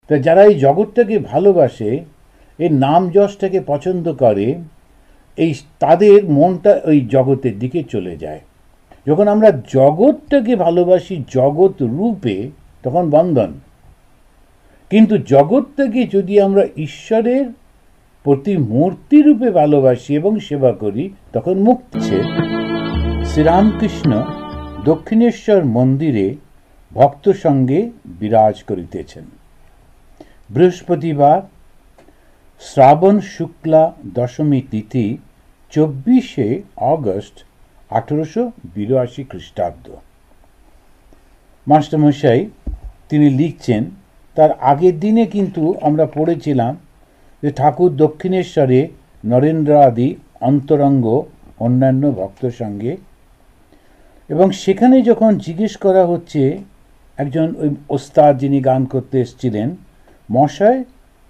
তা যারা এই জগৎটাকে ভালোবাসে, এই নাম যশটাকে পছন্দ করে, এই তাদের মনটা ওই জগতের দিকে চলে যায়। যখন আমরা জগৎটাকে ভালোবাসি জগৎ রূপে, তখন বন্ধন। কিন্তু জগৎটাকে যদি আমরা ঈশ্বরের প্রতিমূর্তি রূপে ভালোবাসি এবং সেবা করি, তখন মুক্তি। শ্রীরামকৃষ্ণ দক্ষিণেশ্বর মন্দিরে ভক্ত সঙ্গে বিরাজ করিতেছেন। বৃহস্পতিবার, শ্রাবণ শুক্লা দশমী তিথি, 24শে অগস্ট 1882 খ্রিস্টাব্দ। মাস্টারমশাই তিনি লিখছেন, তার আগের দিনে কিন্তু আমরা পড়েছিলাম যে ঠাকুর দক্ষিণেশ্বরে নরেন্দ্র আদি অন্তরঙ্গ অন্যান্য ভক্তর সঙ্গে, এবং সেখানে যখন জিজ্ঞেস করা হচ্ছে একজন ওই ওস্তাদ যিনি গান করতে এসেছিলেন, মশাই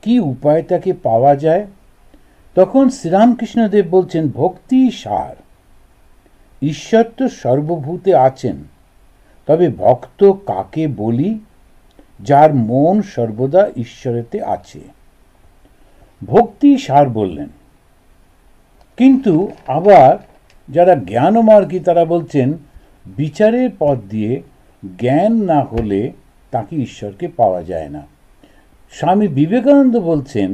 কি উপায় তাকে পাওয়া যায়, তখন শ্রীরামকৃষ্ণদেব বলছেন, ভক্তি সার। ঈশ্বর তো সর্বভূতে আছেন, তবে ভক্ত কাকে বলি, যার মন সর্বদা ঈশ্বরেতে আছে। ভক্তি সার বললেন। কিন্তু আবার যারা জ্ঞানমার্গী তারা বলছেন, বিচারের পথ দিয়ে জ্ঞান না হলে তাকে ঈশ্বরকে পাওয়া যায় না। স্বামী বিবেকানন্দ বলছেন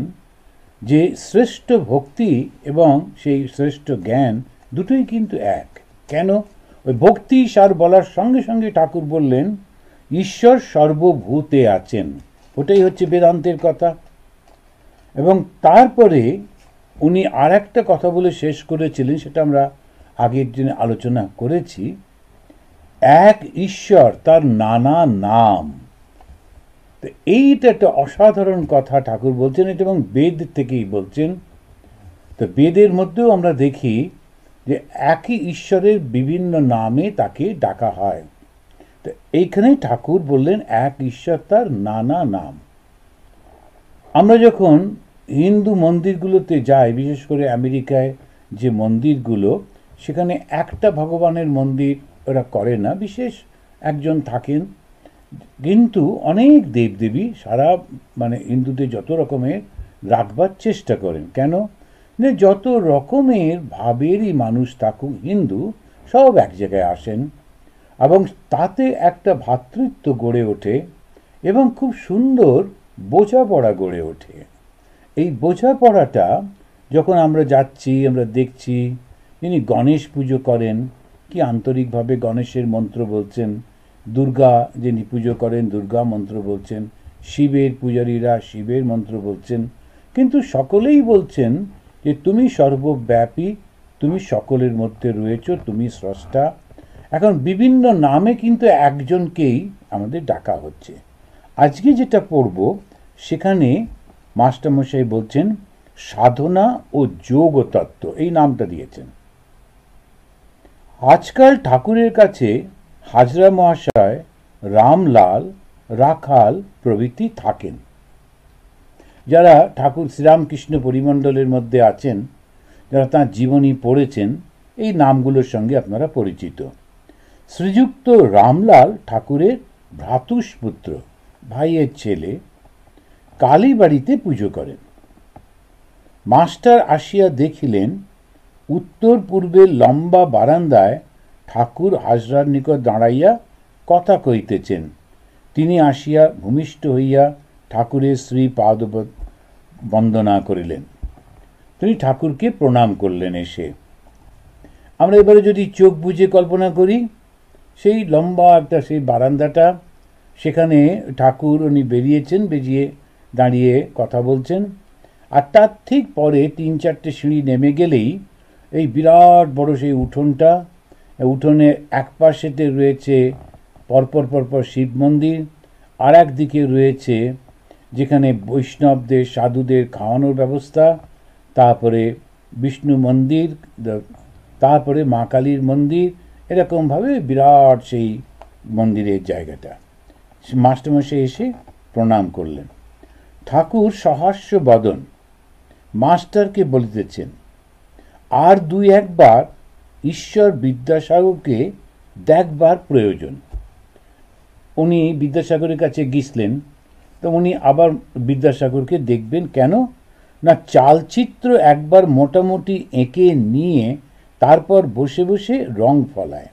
যে শ্রেষ্ঠ ভক্তি এবং সেই শ্রেষ্ঠ জ্ঞান দুটোই কিন্তু এক। কেন? ওই ভক্তি সার বলার সঙ্গে সঙ্গে ঠাকুর বললেন, ঈশ্বর সর্বভূতে আছেন। ওটাই হচ্ছে বেদান্তের কথা। এবং তারপরে উনি আর একটা কথা বলে শেষ করেছিলেন, সেটা আমরা আগের দিনে আলোচনা করেছি, এক ঈশ্বর, তার নানা নাম। তো এইটা একটা অসাধারণ কথা ঠাকুর বলছেন, এটা এবং বেদ থেকেই বলছেন। তো বেদের মধ্যেও আমরা দেখি যে একই ঈশ্বরের বিভিন্ন নামে তাকে ডাকা হয়। তো এইখানেই ঠাকুর বললেন এক ঈশ্বর, তার নানা নাম। আমরা যখন হিন্দু মন্দিরগুলোতে যাই, বিশেষ করে আমেরিকায় যে মন্দিরগুলো, সেখানে একটা ভগবানের মন্দির ওরা করে না, বিশেষ একজন থাকেন, কিন্তু অনেক দেবদেবী সারা হিন্দুদের যত রকমের রাখবার চেষ্টা করেন। কেন? যত রকমের ভাবেরই মানুষ থাকুক, হিন্দু সব এক জায়গায় আসেন, এবং তাতে একটা ভ্রাতৃত্ব গড়ে ওঠে এবং খুব সুন্দর বোঝাপড়া গড়ে ওঠে। এই বোঝাপড়াটা যখন আমরা যাচ্ছি, আমরা দেখছি যিনি গণেশ পুজো করেন, কি আন্তরিকভাবে গণেশের মন্ত্র বলছেন, দুর্গা যিনি পুজো করেন দুর্গা মন্ত্র বলছেন, শিবের পূজারীরা শিবের মন্ত্র বলছেন, কিন্তু সকলেই বলছেন যে তুমি সর্বব্যাপী, তুমি সকলের মধ্যে রয়েছ, তুমি স্রষ্টা। এখন বিভিন্ন নামে কিন্তু একজনকেই আমাদের ডাকা হচ্ছে। আজকে যেটা পড়ব সেখানে মাস্টারমশাই বলছেন সাধনা ও যোগ তত্ত্ব, এই নামটা দিয়েছেন। আজকাল ঠাকুরের কাছে হাজরা মহাশয়, রামলাল, রাখাল প্রভৃতি থাকেন। যারা ঠাকুর শ্রীরামকৃষ্ণ পরিমণ্ডলের মধ্যে আছেন, যারা তাঁর জীবনী পড়েছেন, এই নামগুলোর সঙ্গে আপনারা পরিচিত। শ্রীযুক্ত রামলাল ঠাকুরের ভ্রাতুষ্পুত্র, ভাইয়ের ছেলে, কালীবাড়িতে পুজো করেন। মাস্টার আসিয়া দেখিলেন উত্তর পূর্বের লম্বা বারান্দায় ঠাকুর হাজরার নিকট দাঁড়াইয়া কথা কইতেছেন। তিনি আসিয়া ভূমিষ্ঠ হইয়া ঠাকুরের শ্রী পাদ বন্দনা করিলেন। তিনি ঠাকুরকে প্রণাম করলেন। এসে আমরা এবারে যদি চোখ বুজে কল্পনা করি, সেই লম্বা একটা সেই বারান্দাটা, সেখানে ঠাকুর উনি বেরিয়েছেন, বেরিয়ে দাঁড়িয়ে কথা বলছেন। আর তার ঠিক পরে 3-4টে সিঁড়ি নেমে গেলেই এই বিরাট বড় সেই উঠোনটা, উঠোনে এক পাশেতে রয়েছে পরপর পরপর শিব মন্দির, আর একদিকে রয়েছে যেখানে বৈষ্ণবদের সাধুদের খাওয়ানোর ব্যবস্থা, তারপরে বিষ্ণু মন্দির, তারপরে মা কালীর মন্দির, এরকমভাবে বিরাট সেই মন্দিরের জায়গাটা। মাস্টারমশাই এসে প্রণাম করলেন। ঠাকুর সহাস্য বদন মাস্টারকে বলিতেছেন, আর 2-1বার ঈশ্বর বিদ্যাসাগরকে দেখবার প্রয়োজন। উনি বিদ্যাসাগরের কাছে গিয়েছিলেন, তো উনি আবার বিদ্যাসাগরকে দেখবেন, কেন না চালচিত্র একবার মোটামুটি এঁকে নিয়ে তারপর বসে বসে রং ফলায়।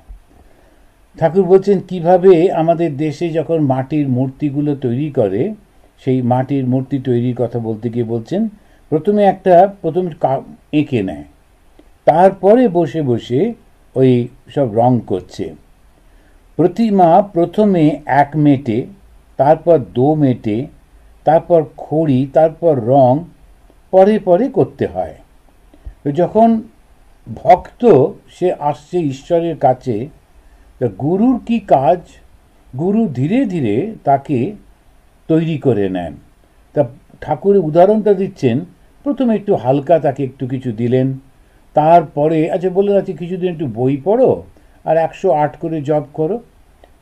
ঠাকুর বলছেন কিভাবে আমাদের দেশে যখন মাটির মূর্তিগুলো তৈরি করে, সেই মাটির মূর্তি তৈরির কথা বলতে গিয়ে বলছেন প্রথমে এঁকে নেয়, তারপরে বসে বসে ওই সব রং করছে। প্রতিমা প্রথমে 1 মেটে, তারপর 2 মেটে, তারপর খড়ি, তারপর রং পরে পরে করতে হয়। তো যখন ভক্ত সে আসছে ঈশ্বরের কাছে, তা গুরুর কি কাজ, গুরু ধীরে ধীরে তাকে তৈরি করে নেন। তা ঠাকুরের উদাহরণটা দিচ্ছেন, প্রথমে একটু হালকা তাকে একটু কিছু দিলেন, তারপরে আচ্ছা বললেন আচ্ছা কিছুদিন একটু বই পড়ো আর 108 করে জপ করো।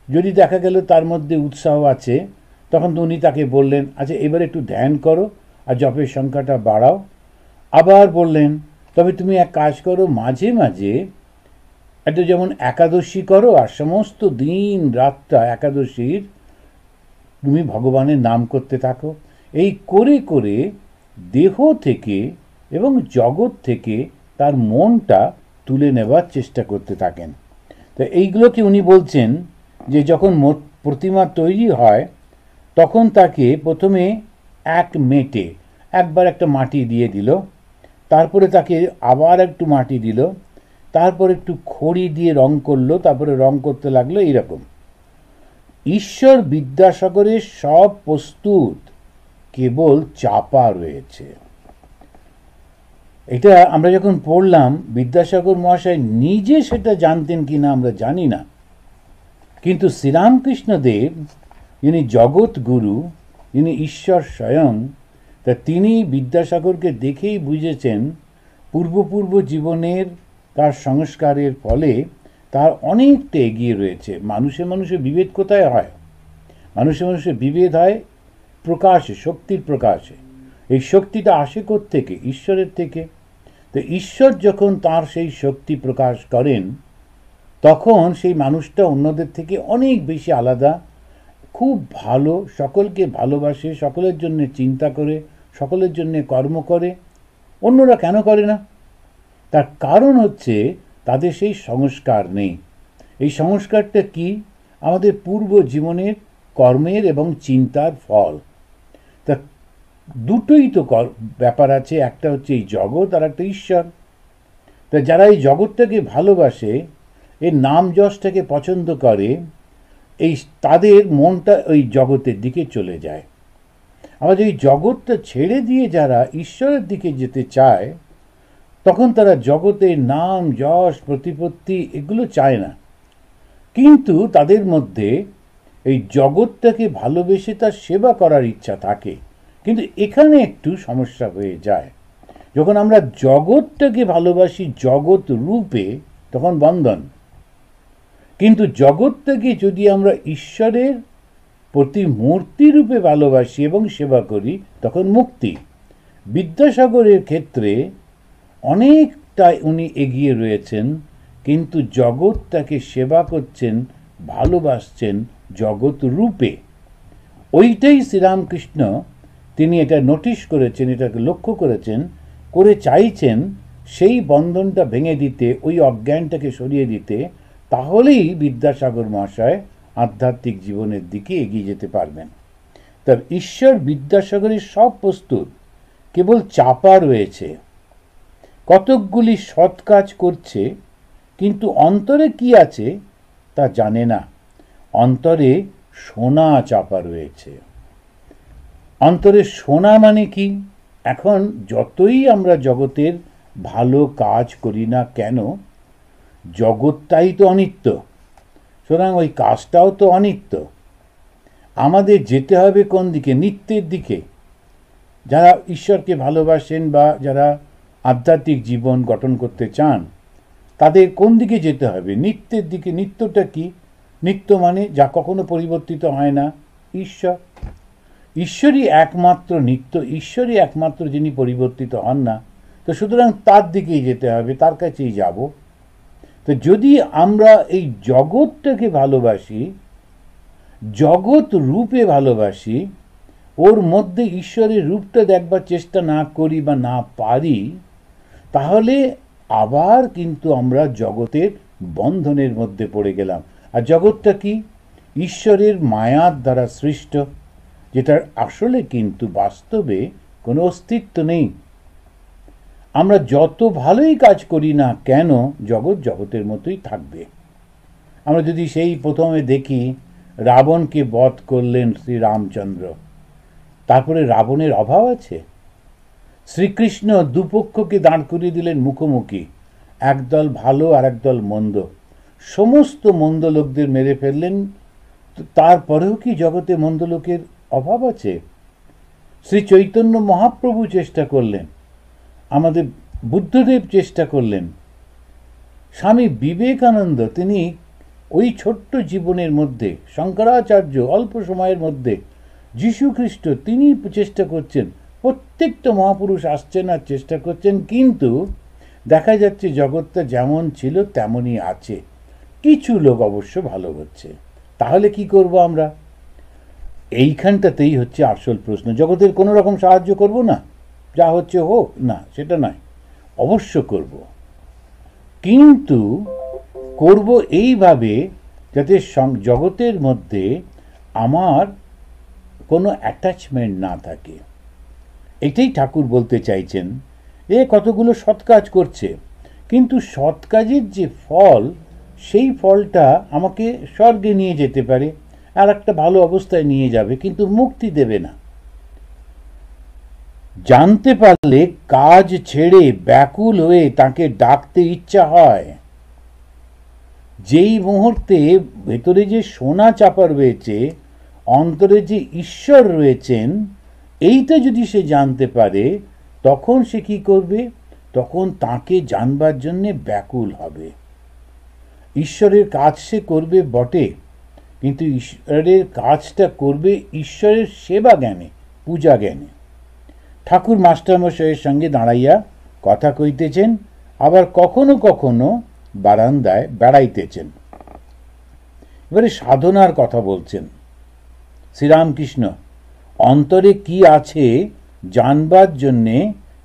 যদি দেখা গেল তার মধ্যে উৎসাহ আছে, তখন তো উনি তাকে বললেন আচ্ছা এবার একটু ধ্যান করো আর জপের সংখ্যাটা বাড়াও। আবার বললেন তবে তুমি এক কাজ করো, মাঝে মাঝে একটা যেমন একাদশী করো আর সমস্ত দিন রাতটা একাদশীর তুমি ভগবানের নাম করতে থাকো। এই করে করে দেহ থেকে এবং জগৎ থেকে তার মনটা তুলে নেবার চেষ্টা করতে থাকেন। তো এইগুলোকে উনি বলছেন যে যখন প্রতিমা তৈরি হয় তখন তাকে প্রথমে 1 মেটে একবার একটা মাটি দিয়ে দিল, তারপরে তাকে আবার একটু মাটি দিল, তারপর একটু খড়ি দিয়ে রং করলো, তারপরে রং করতে লাগলো। এইরকম ঈশ্বর বিদ্যাসাগরের সব প্রস্তুত, কেবল চাপা রয়েছে। এটা আমরা যখন পড়লাম, বিদ্যাসাগর মহাশয় নিজে সেটা জানতেন কিনা আমরা জানি না, কিন্তু শ্রীরামকৃষ্ণদেব যিনি জগৎ গুরু, যিনি ঈশ্বর স্বয়ং, তা তিনি বিদ্যাসাগরকে দেখেই বুঝেছেন পূর্ব জীবনের তার সংস্কারের ফলে তার অনেকটা এগিয়ে রয়েছে। মানুষে বিভেদ কোথায় হয়? মানুষে বিভেদ হয় প্রকাশে, শক্তির প্রকাশে। এই শক্তিটা আসে কোত্থেকে? ঈশ্বরের থেকে। তো ঈশ্বর যখন তার সেই শক্তি প্রকাশ করেন, তখন সেই মানুষটা অন্যদের থেকে অনেক বেশি আলাদা, খুব ভালো, সকলকে ভালোবাসে, সকলের জন্য চিন্তা করে, সকলের জন্য কর্ম করে। অন্যরা কেন করে না? তার কারণ হচ্ছে তাদের সেই সংস্কার নেই। এই সংস্কারটা কি? আমাদের পূর্ব জীবনের কর্মের এবং চিন্তার ফল। তা দুটোই তো ব্যাপার আছে, একটা হচ্ছে এই জগৎ আর একটা ঈশ্বর। তা যারা এই জগৎটাকে ভালোবাসে, এর নাম যশটাকে পছন্দ করে, এই তাদের মনটা ওই জগতের দিকে চলে যায়। আবার এই জগৎটা ছেড়ে দিয়ে যারা ঈশ্বরের দিকে যেতে চায়, তখন তারা জগতের নাম যশ প্রতিপত্তি এগুলো চায় না, কিন্তু তাদের মধ্যে এই জগৎটাকে ভালোবেসে তার সেবা করার ইচ্ছা থাকে। কিন্তু এখানে একটু সমস্যা হয়ে যায়। যখন আমরা জগৎটাকে ভালোবাসি জগৎ রূপে, তখন বন্ধন। কিন্তু জগৎটাকে যদি আমরা ঈশ্বরের প্রতিমূর্তি রূপে ভালোবাসি এবং সেবা করি, তখন মুক্তি। বিদ্যাসাগরের ক্ষেত্রে অনেকটা উনি এগিয়ে রয়েছেন, কিন্তু জগৎটাকে সেবা করছেন, ভালোবাসছেন জগৎ রূপে। ওইটাই শ্রীরামকৃষ্ণ তিনি এটা নোটিশ করেছেন, এটাকে লক্ষ্য করেছেন, করে চাইছেন সেই বন্ধনটা ভেঙে দিতে, ওই অজ্ঞানটাকে সরিয়ে দিতে। তাহলেই বিদ্যাসাগর মহাশয় আধ্যাত্মিক জীবনের দিকে এগিয়ে যেতে পারবেন। তার ঈশ্বর বিদ্যাসাগরের সব প্রস্তুত, কেবল চাপা রয়েছে। কতকগুলি সৎ কাজ করছে, কিন্তু অন্তরে কি আছে তা জানে না। অন্তরে সোনা চাপা রয়েছে। অন্তরে সোনা মানে কি? এখন যতই আমরা জগতের ভালো কাজ করি না কেন, জগৎটাই তো অনিত্য, সুতরাং ওই কাজটাও তো অনিত্য। আমাদের যেতে হবে কোন দিকে? নিত্যের দিকে। যারা ঈশ্বরকে ভালোবাসেন বা যারা আধ্যাত্মিক জীবন গঠন করতে চান, তাদের কোন দিকে যেতে হবে? নিত্যের দিকে। নিত্যটা কি? নিত্য মানে যা কখনো পরিবর্তিত হয় না, ঈশ্বর। ঈশ্বরই একমাত্র নিত্য, ঈশ্বরই একমাত্র যিনি পরিবর্তিত হন না। তো সুতরাং তার দিকেই যেতে হবে, তার কাছেই যাব। তো যদি আমরা এই জগৎটাকে ভালোবাসি, জগৎ রূপে ভালোবাসি, ওর মধ্যে ঈশ্বরের রূপটা দেখবার চেষ্টা না করি বা না পারি, তাহলে আবার কিন্তু আমরা জগতের বন্ধনের মধ্যে পড়ে গেলাম। আর জগৎটা কি? ঈশ্বরের মায়ার দ্বারা সৃষ্ট, যেটার আসলে কিন্তু বাস্তবে কোনো অস্তিত্ব নেই। আমরা যত ভালোই কাজ করি না কেন, জগৎ জগতের মতোই থাকবে। আমরা যদি সেই প্রথমে দেখি, রাবণকে বধ করলেন শ্রী রামচন্দ্র, তারপরে রাবণের অভাব আছে? শ্রীকৃষ্ণ দুপক্ষকে দাঁড় করিয়ে দিলেন মুখোমুখি, একদল ভালো আর একদল মন্দ, সমস্ত মন্দ লোকদের মেরে ফেললেন। তারপরেও কি জগতে মন্দ লোকের অভাব আছে? শ্রী চৈতন্য মহাপ্রভু চেষ্টা করলেন, আমাদের বুদ্ধদেব চেষ্টা করলেন, স্বামী বিবেকানন্দ তিনি ওই ছোট্ট জীবনের মধ্যে, শঙ্করাচার্য অল্প সময়ের মধ্যে, যীশুখ্রিস্ট তিনি চেষ্টা করছেন, প্রত্যেকটা মহাপুরুষ আসছেন আর চেষ্টা করছেন, কিন্তু দেখা যাচ্ছে জগৎটা যেমন ছিল তেমনই আছে। কিছু লোক অবশ্য ভালো হচ্ছে। তাহলে কি করব আমরা? এইখানটাতেই হচ্ছে আসল প্রশ্ন। জগতের কোনো রকম সাহায্য করব না, যা হচ্ছে হোক না, সেটা নয়, অবশ্য করব, কিন্তু করব এইভাবে যাতে জগতের মধ্যে আমার কোনো অ্যাটাচমেন্ট না থাকে। এটাই ঠাকুর বলতে চাইছেন। কতগুলো সৎ কাজ করছে, কিন্তু সৎ কাজের যে ফল, সেই ফলটা আমাকে স্বর্গে নিয়ে যেতে পারে, আর একটা ভালো অবস্থায় নিয়ে যাবে, কিন্তু মুক্তি দেবে না। জানতে পারলে কাজ ছেড়ে ব্যাকুল হয়ে তাকে ডাকতে ইচ্ছা হয়। যেই মুহূর্তে ভেতরে যে সোনা চাপা রয়েছে, অন্তরে যে ঈশ্বর রয়েছেন, এইটা যদি সে জানতে পারে, তখন সে কি করবে? তখন তাকে জানবার জন্যে ব্যাকুল হবে। ঈশ্বরের কাজ সে করবে বটে, কিন্তু ঈশ্বরের কাজটা করবে ঈশ্বরের সেবা জ্ঞানে, পূজা জ্ঞানে। ঠাকুর মাস্টারমশাইয়ের সঙ্গে দাঁড়াইয়া কথা কইতেছেন, আবার কখনো কখনো বারান্দায় বেড়াইতেছেন। এবারে সাধনার কথা বলছেন শ্রীরামকৃষ্ণ। অন্তরে কি আছে জানবার জন্যে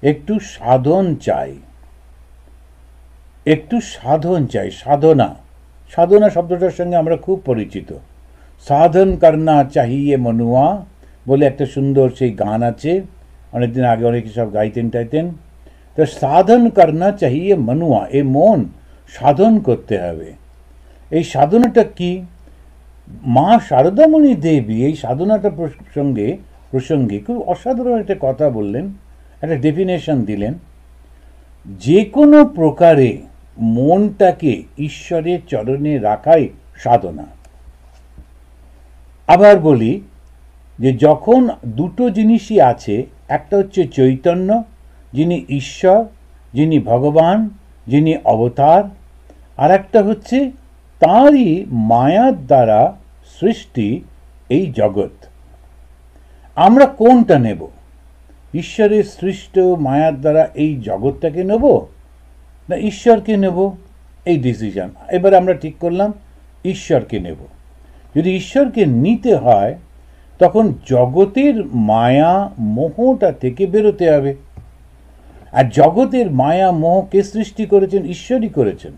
একটু সাধন চাই, একটু সাধন চাই। সাধনা, সাধনা শব্দটার সঙ্গে আমরা খুব পরিচিত। সাধন করনা চাহিয়ে মনুয়া বলে একটা সুন্দর সেই গান আছে, অনেকদিন আগে অনেকে সব গাইতেন টাইতেন। তো সাধন করনা চাহিয়ে মনুয়া, এ মন সাধন করতে হবে। এই সাধনাটা কি? মা শারদামণি দেবী এই সাধনাটা প্রসঙ্গে খুব অসাধারণ একটা কথা বললেন, একটা ডেফিনেশন দিলেন। যে কোনো প্রকারে মনটাকে ঈশ্বরের চরণে রাখাই সাধনা। আবার বলি যে যখন দুটো জিনিসই আছে, একটা হচ্ছে চৈতন্য, যিনি ঈশ্বর, যিনি ভগবান, যিনি অবতার, আর একটা হচ্ছে তাঁরই মায়ার দ্বারা সৃষ্টি এই জগৎ। আমরা কোনটা নেব? ঈশ্বরের সৃষ্ট মায়ার দ্বারা এই জগৎটাকে নেব না ঈশ্বরকে নেব? এই ডিসিশন এবার আমরা ঠিক করলাম ঈশ্বরকে নেব। যদি ঈশ্বরকে নিতে হয়, তখন জগতের মায়া মোহটা থেকে বেরোতে হবে। আর জগতের মায়া মোহকে সৃষ্টি করেছেন ঈশ্বরই করেছেন,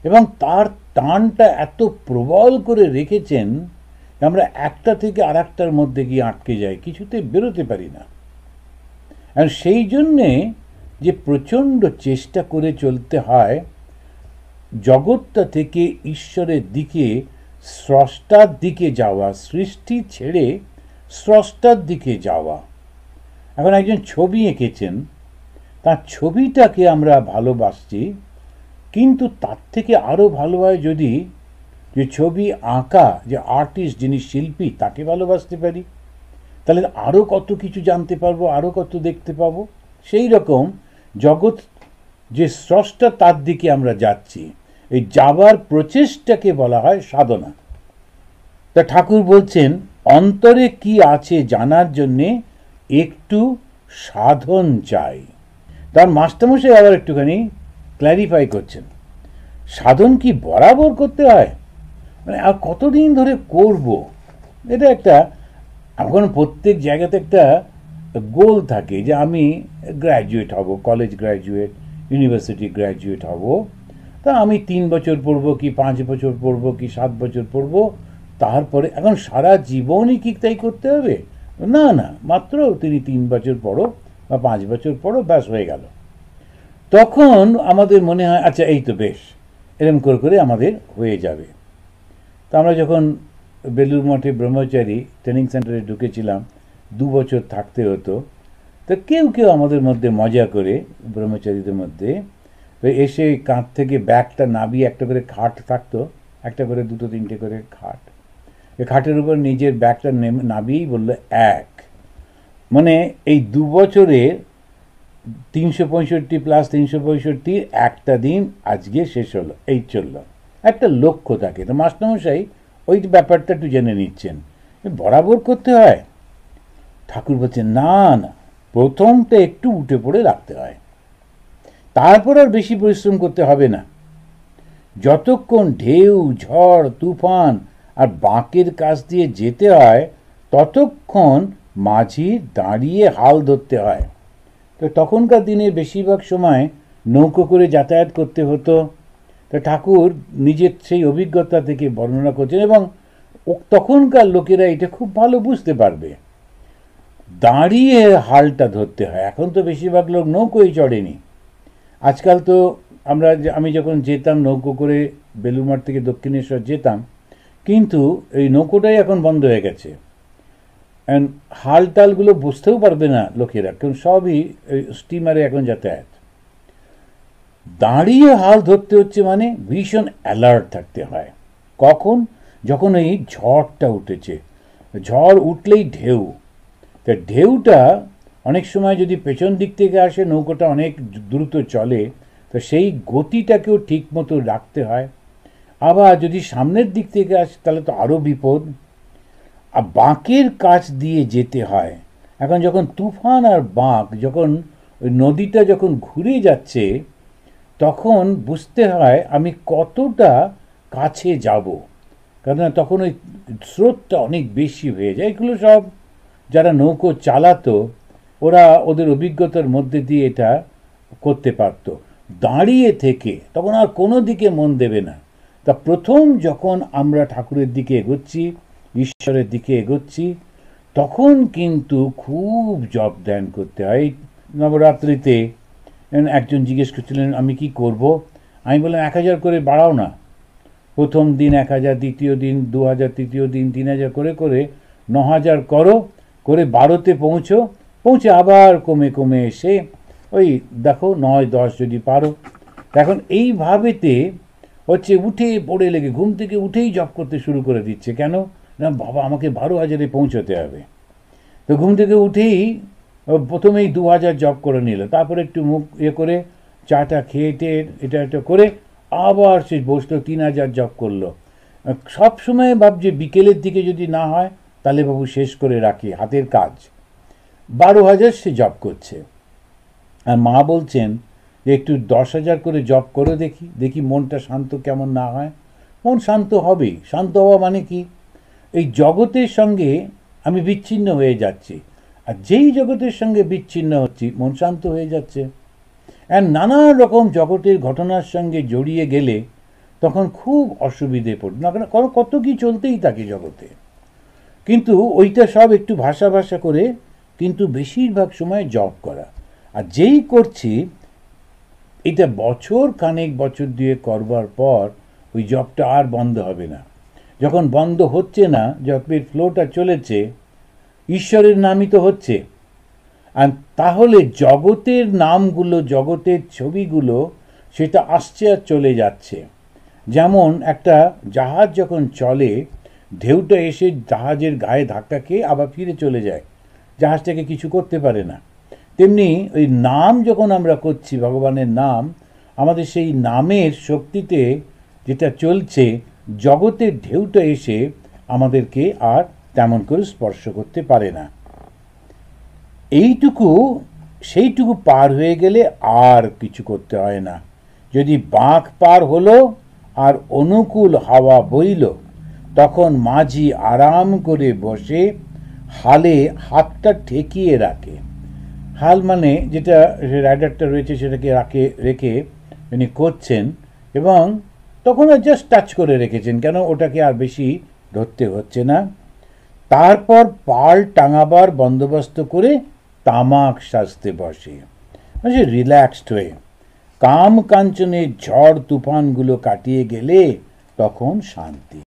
এবং তার টানটা এত প্রবল করে রেখেছেন, আমরা একটা থেকে আর একটার মধ্যে গিয়ে আটকে যাই, কিছুতে বেরোতে পারি না। আর সেই জন্যে যে প্রচণ্ড চেষ্টা করে চলতে হয় জগৎটা থেকে ঈশ্বরের দিকে, স্রষ্টার দিকে যাওয়া, সৃষ্টি ছেড়ে স্রষ্টার দিকে যাওয়া। এখন একজন ছবি এঁকেছেন, তার ছবিটাকে আমরা ভালোবাসছি, কিন্তু তার থেকে আরও ভালো হয় যদি যে ছবি আঁকা, যে আর্টিস্ট, যিনি শিল্পী, তাকে ভালোবাসতে পারি, তাহলে আরও কত কিছু জানতে পারবো, আরও কত দেখতে পাবো। সেই রকম জগৎ যে স্রষ্টা, তার দিকে আমরা যাচ্ছি, এই যাবার প্রচেষ্টাকে বলা হয় সাধনা। তা ঠাকুর বলছেন অন্তরে কি আছে জানার জন্যে একটু সাধন চাই। তার মাস্টারমশাই আবার একটুখানি ক্ল্যারিফাই করছেন, সাধন কি বরাবর করতে হয়? মানে আর কতদিন ধরে করব? এটা একটা এখন প্রত্যেক জায়গাতে একটা গোল থাকে যে আমি গ্র্যাজুয়েট হব, কলেজ গ্র্যাজুয়েট, ইউনিভার্সিটি গ্র্যাজুয়েট হব, তা আমি 3 বছর পড়বো কি 5 বছর পড়বো কি 7 বছর পড়বো, তারপরে এখন সারা জীবনই কি তাই করতে হবে? না না, মাত্র তিনি 3 বছর পড়ো বা 5 বছর পড়ো, ব্যাস হয়ে গেল। তখন আমাদের মনে হয় আচ্ছা এই তো বেশ, এরম করে করে আমাদের হয়ে যাবে। তা আমরা যখন বেলুড় মঠে ব্রহ্মচারী ট্রেনিং সেন্টারে ঢুকেছিলাম, 2 বছর থাকতে হতো। তো কেউ কেউ আমাদের মধ্যে মজা করে, ব্রহ্মচারীদের মধ্যে, তো এসে কাঁধ থেকে ব্যাগটা নামিয়ে একটা করে খাট থাকতো, একটা করে 2-3টে করে খাট, এই খাটের উপর নিজের ব্যাগটা নামিয়েই বললো 1। মানে এই 2 বছরে 365 প্লাস 365 একটা দিন আজকে শেষ হলো, এই চললো। একটা লক্ষ্য থাকে। তো মাস্টারমশাই ওই ব্যাপারটা একটু জেনে নিচ্ছেন, বরাবর করতে হয়। ঠাকুর বলছেন না না, প্রথমটা একটু উঠে পড়ে রাখতে হয়, তারপর আর বেশি পরিশ্রম করতে হবে না। যতক্ষণ ঢেউ, ঝড়, তুফান আর বাঁকের কাছ দিয়ে যেতে হয়, ততক্ষণ মাঝি দাঁড়িয়ে হাল ধরতে হয়। তো তখনকার দিনের বেশিরভাগ সময় নৌকো করে যাতায়াত করতে হতো। তো ঠাকুর নিজের সেই অভিজ্ঞতা থেকে বর্ণনা করছেন, এবং তখনকার লোকেরা এটা খুব ভালো বুঝতে পারবে। দাঁড়িয়ে হালটা ধরতে হয়। এখন তো বেশিরভাগ লোক নৌকোই চড়েনি। আজকাল তো আমি যখন যেতাম নৌকো করে বেলুড় মঠ থেকে দক্ষিণেশ্বর যেতাম, কিন্তু এই নৌকোটাই এখন বন্ধ হয়ে গেছে। হাল টালগুলো বুঝতেও পারবে না লোকেরা, কারণ সবই স্টিমারে এখন যাতায়াত। দাঁড়িয়ে হাল ধরতে হচ্ছে মানে ভীষণ অ্যালার্ট থাকতে হয়। কখন? যখন এই ঝড়টা উঠেছে। ঝড় উঠলেই ঢেউ, তা ঢেউটা অনেক সময় যদি পেছন দিক থেকে আসে, নৌকোটা অনেক দ্রুত চলে, তো সেই গতিটাকেও ঠিক মতো রাখতে হয়। আবার যদি সামনের দিক থেকে আসে তাহলে তো আরও বিপদ। আর বাঁকের কাছ দিয়ে যেতে হয়। এখন যখন তুফান আর বাঁক, যখন ওই নদীটা যখন ঘুরে যাচ্ছে, তখন বুঝতে হয় আমি কতটা কাছে যাব, কারণ তখন ওই স্রোতটা অনেক বেশি হয়ে যায়। এগুলো সব যারা নৌকো চালাতো ওরা ওদের অভিজ্ঞতার মধ্যে দিয়ে এটা করতে পারত। দাঁড়িয়ে থেকে তখন আর কোনো দিকে মন দেবে না। তা প্রথম যখন আমরা ঠাকুরের দিকে এগোচ্ছি, ঈশ্বরের দিকে এগোচ্ছি, তখন কিন্তু খুব জপ ধ্যান করতে হয়। নবরাত্রিতে একজন জিজ্ঞেস করছিলেন আমি কি করব? আমি বললাম 1000 করে বাড়াও না। প্রথম দিন 1000, দ্বিতীয় দিন 2000, তৃতীয় দিন 3000 করে করে 9000 করো, করে 12তে পৌঁছে আবার কমে কমে এসে ওই দেখো 9, 10 যদি পারো। এখন এইভাবেতে হচ্ছে উঠে পড়ে লেগে ঘুম থেকে উঠেই জপ করতে শুরু করে দিচ্ছে। কেন না, বাবা আমাকে 12,000-এ পৌঁছতে হবে। তো ঘুম থেকে উঠেই প্রথমেই 2000 জপ করে নিল, তারপরে একটু মুখ করে চাটা খেয়ে এটা করে আবার সে বসলো, 3000 জপ করলো। সব সময় ভাবছে বিকেলের দিকে যদি না হয় তাহলে বাবু শেষ করে রাখি, হাতের কাজ। 12,000 সে জপ করছে। আর মা বলছেন যে একটু 10,000 করে জপ করে দেখি মনটা শান্ত কেমন না হয়। মন শান্ত হবেই। শান্ত হওয়া মানে কি? এই জগতের সঙ্গে আমি বিচ্ছিন্ন হয়ে যাচ্ছি, আর যেই জগতের সঙ্গে বিচ্ছিন্ন হচ্ছি মন শান্ত হয়ে যাচ্ছে। আর নানা রকম জগতের ঘটনার সঙ্গে জড়িয়ে গেলে তখন খুব অসুবিধে পড়ে না, কারণ কত কি চলতেই থাকে জগতে। কিন্তু ওইটা সব একটু ভাষা করে, কিন্তু বেশিরভাগ সময় জপ করা। আর যেই করছি এটা বছর 2 করবার পর ওই জপটা আর বন্ধ হবে না। যখন বন্ধ হচ্ছে না, জপের ফ্লোটা চলেছে, ঈশ্বরের নামই তো হচ্ছে। আর তাহলে জগতের নামগুলো, জগতের ছবিগুলো সেটা আসছে আর চলে যাচ্ছে। যেমন একটা জাহাজ যখন চলে, ঢেউটা এসে জাহাজের গায়ে ধাক্কা খেয়ে আবার ফিরে চলে যায়, জাহাজটাকে কিছু করতে পারে না। তেমনি ওই নাম যখন আমরা করছি, ভগবানের নাম, আমাদের সেই নামের শক্তিতে যেটা চলছে, জগতের ঢেউটা এসে আমাদেরকে আর তেমন করে স্পর্শ করতে পারে না। সেইটুকু পার হয়ে গেলে আর কিছু করতে হয় না। যদি বাঁক পার হলো আর অনুকূল হাওয়া বইল, তখন মাঝি আরাম করে বসে হালে হাতটা ঠেকিয়ে রাখে। হাল মানে যেটা রাইডারটা রয়েছে সেটাকে রেখে উনি করছেন, এবং তখন আর জাস্ট টাচ করে রেখেছেন, কেন ওটাকে আর বেশি ধরতে হচ্ছে না। তারপর পাল টাঙাবার বন্দোবস্ত করে তামাক সাজতে বসে, মানে রিল্যাক্সড হয়ে। কাম কাঞ্চনের ঝড় তুফানগুলো কাটিয়ে গেলে তখন শান্তি।